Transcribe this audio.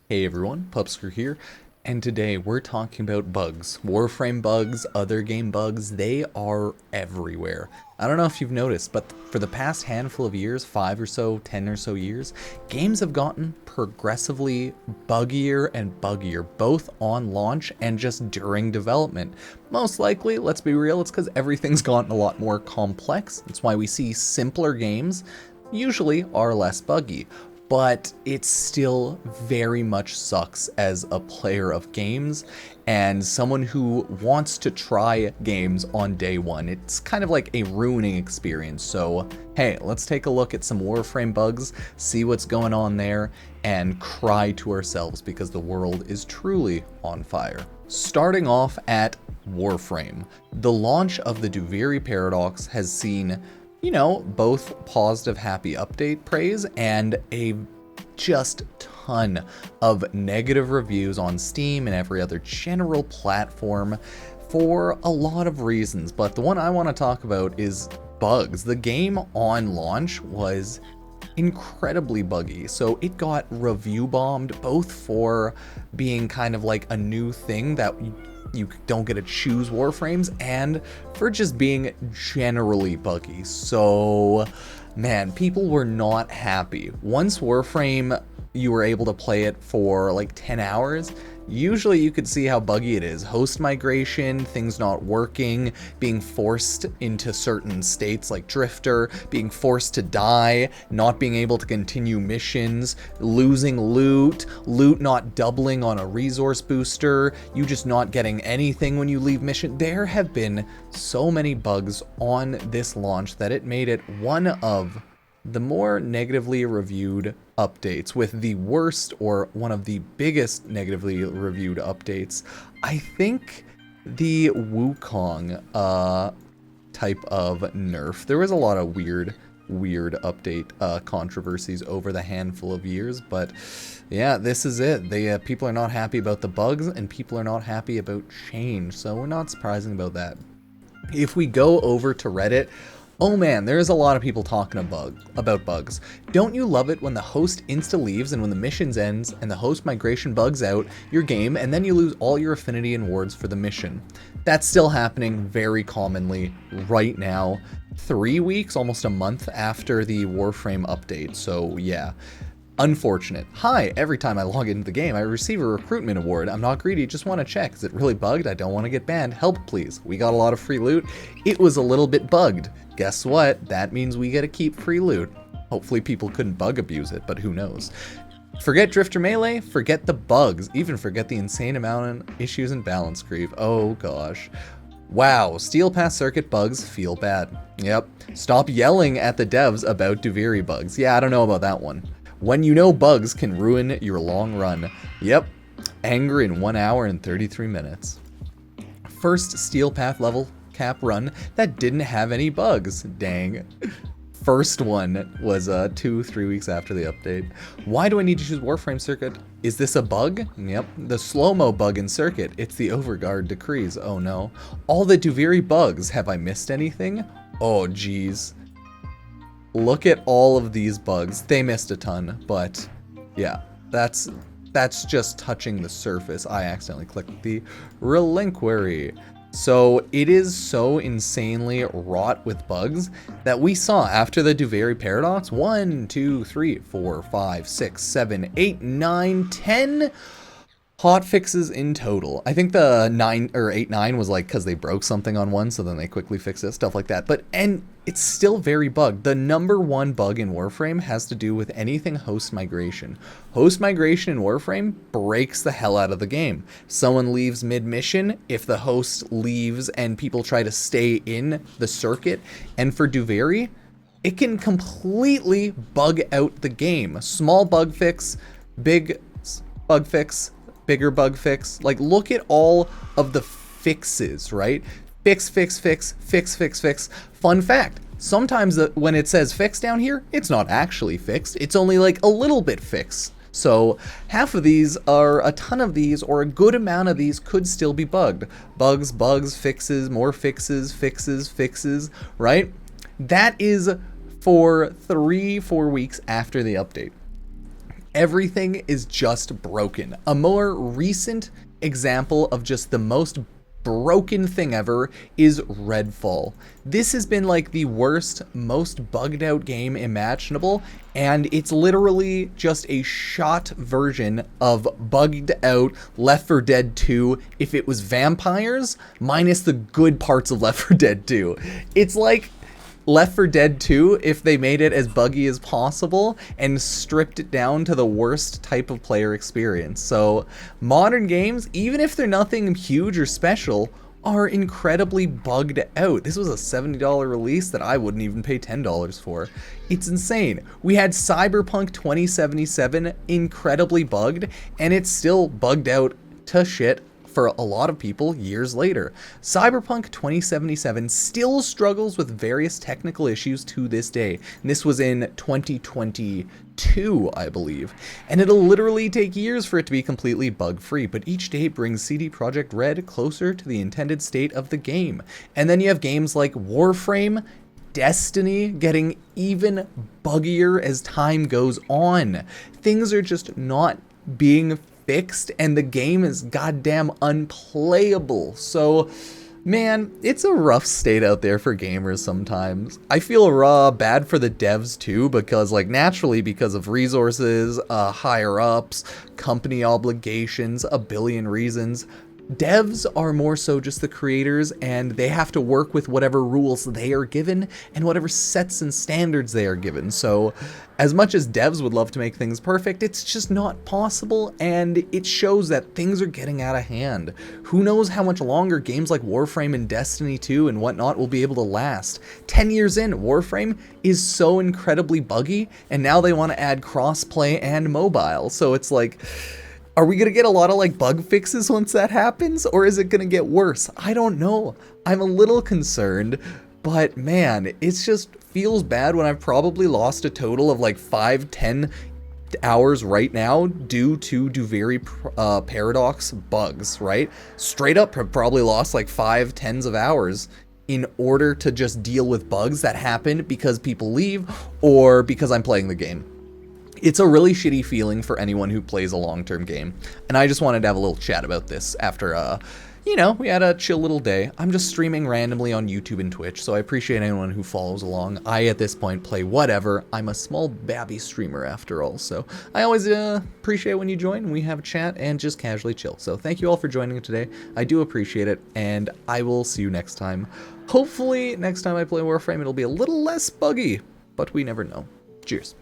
Hey everyone, Pupsker here, and today we're talking about bugs. Warframe bugs, other game bugs, they are everywhere. I don't know if you've noticed, but for the past handful of years, 5 or so, 10 or so years, games have gotten progressively buggier and buggier, both on launch and just during development. Most likely, let's be real, it's because everything's gotten a lot more complex. That's why we see simpler games usually are less buggy, but it still very much sucks as a player of games and someone who wants to try games on day one. It's kind of like a ruining experience. So hey, let's take a look at some Warframe bugs, see what's going on there, and cry to ourselves because the world is truly on fire. Starting off at Warframe, the launch of the Duviri Paradox has seen both positive happy update praise and a just ton of negative reviews on Steam and every other general platform for a lot of reasons. But the one I want to talk about is bugs. The game on launch was incredibly buggy, so it got review bombed both for being kind of like a new thing that you don't get to choose Warframes, and for just being generally buggy. So, man, people were not happy. Once Warframe, you were able to play it for like 10 hours, usually you could see how buggy it is. Host migration, things not working, being forced into certain states like Drifter, being forced to die, not being able to continue missions, losing loot, loot not doubling on a resource booster, you just not getting anything when you leave mission. There have been so many bugs on this launch that it made it one of the more negatively reviewed updates, with the worst or one of the biggest negatively reviewed updates, I think the Wukong type of nerf. There was a lot of weird update controversies over the handful of years, but yeah, this is it. People are not happy about the bugs, and people are not happy about change, so we're not surprising about that. If we go over to Reddit, oh man, there's a lot of people talking about bugs. Don't you love it when the host insta-leaves and when the missions ends and the host migration bugs out your game and then you lose all your affinity and wards for the mission? That's still happening very commonly right now, 3 weeks, almost a month after the Warframe update, so yeah. Unfortunate. Hi, every time I log into the game, I receive a recruitment award. I'm not greedy, just want to check. Is it really bugged? I don't want to get banned. Help, please. We got a lot of free loot. It was a little bit bugged. Guess what? That means we get to keep free loot. Hopefully people couldn't bug abuse it, but who knows. Forget Drifter Melee, forget the bugs, even forget the insane amount of issues in balance creep. Oh gosh. Wow, Steel Pass Circuit bugs feel bad. Yep. Stop yelling at the devs about Duviri bugs. Yeah, I don't know about that one. When you know bugs can ruin your long run. Yep. Anger in 1 hour and 33 minutes. First Steel Path level cap run that didn't have any bugs. Dang. First one was 2-3 weeks after the update. Why do I need to choose Warframe Circuit? Is this a bug? Yep. The slow-mo bug in Circuit. It's the overguard decrees. Oh no. All the Duviri bugs. Have I missed anything? Oh geez. Look at all of these bugs. They missed a ton, but yeah, that's just touching the surface. I accidentally clicked the relinquiry. So it is so insanely wrought with bugs that we saw after the Duviri Paradox 1, 2, 3, 4, 5, 6, 7, 8, 9, 10 hot fixes in total. I think the 9 or 8, 9 was like because they broke something on one, so then they quickly fixed it, stuff like that. And it's still very bugged. The number one bug in Warframe has to do with anything host migration. Host migration in Warframe breaks the hell out of the game. Someone leaves mid-mission, if the host leaves and people try to stay in the circuit, and for Duviri, it can completely bug out the game. Small bug fix, big bug fix, bigger bug fix. Like, look at all of the fixes, right? Fix, fix, fix, fix, fix, fix. Fun fact, sometimes when it says fix down here, it's not actually fixed. It's only like a little bit fixed. So half of these, or a ton of these, or a good amount of these could still be bugged. Bugs, bugs, fixes, more fixes, fixes, fixes, right? That is for 3-4 weeks after the update. everything is just broken. A more recent example of just the most broken thing ever is Redfall. This has been like the worst, most bugged out game imaginable, and it's literally just a shot version of bugged out Left 4 Dead 2 if it was vampires minus the good parts of Left 4 Dead 2. It's like Left 4 Dead 2 if they made it as buggy as possible and stripped it down to the worst type of player experience. So modern games, even if they're nothing huge or special, are incredibly bugged out. This was a $70 release that I wouldn't even pay $10 for. It's insane. We had Cyberpunk 2077 incredibly bugged, and it's still bugged out to shit for a lot of people years later. Cyberpunk 2077 still struggles with various technical issues to this day. And this was in 2022, I believe. And it'll literally take years for it to be completely bug-free, but each day brings CD Projekt Red closer to the intended state of the game. And then you have games like Warframe, Destiny getting even buggier as time goes on. Things are just not being fixed, and the game is goddamn unplayable. So, man, it's a rough state out there for gamers sometimes. I feel bad for the devs too, because like naturally because of resources, higher ups, company obligations, a billion reasons. Devs are more so just the creators, and they have to work with whatever rules they are given and whatever sets and standards they are given. So as much as devs would love to make things perfect, it's just not possible, and it shows that things are getting out of hand. Who knows how much longer games like Warframe and Destiny 2 and whatnot will be able to last. 10 years in, Warframe is so incredibly buggy, and now they want to add crossplay and mobile. So it's like, are we going to get a lot of like bug fixes once that happens, or is it going to get worse? I don't know. I'm a little concerned, but man, it just feels bad when I've probably lost a total of like 5-10 hours right now due to Duviri Paradox bugs, right? Straight up have probably lost like 5-10 of hours in order to just deal with bugs that happen because people leave or because I'm playing the game. It's a really shitty feeling for anyone who plays a long-term game, and I just wanted to have a little chat about this after, we had a chill little day. I'm just streaming randomly on YouTube and Twitch, so I appreciate anyone who follows along. I, at this point, play whatever. I'm a small babby streamer after all, so I always appreciate when you join and we have a chat and just casually chill. So thank you all for joining today. I do appreciate it, and I will see you next time. Hopefully, next time I play Warframe, it'll be a little less buggy, but we never know. Cheers.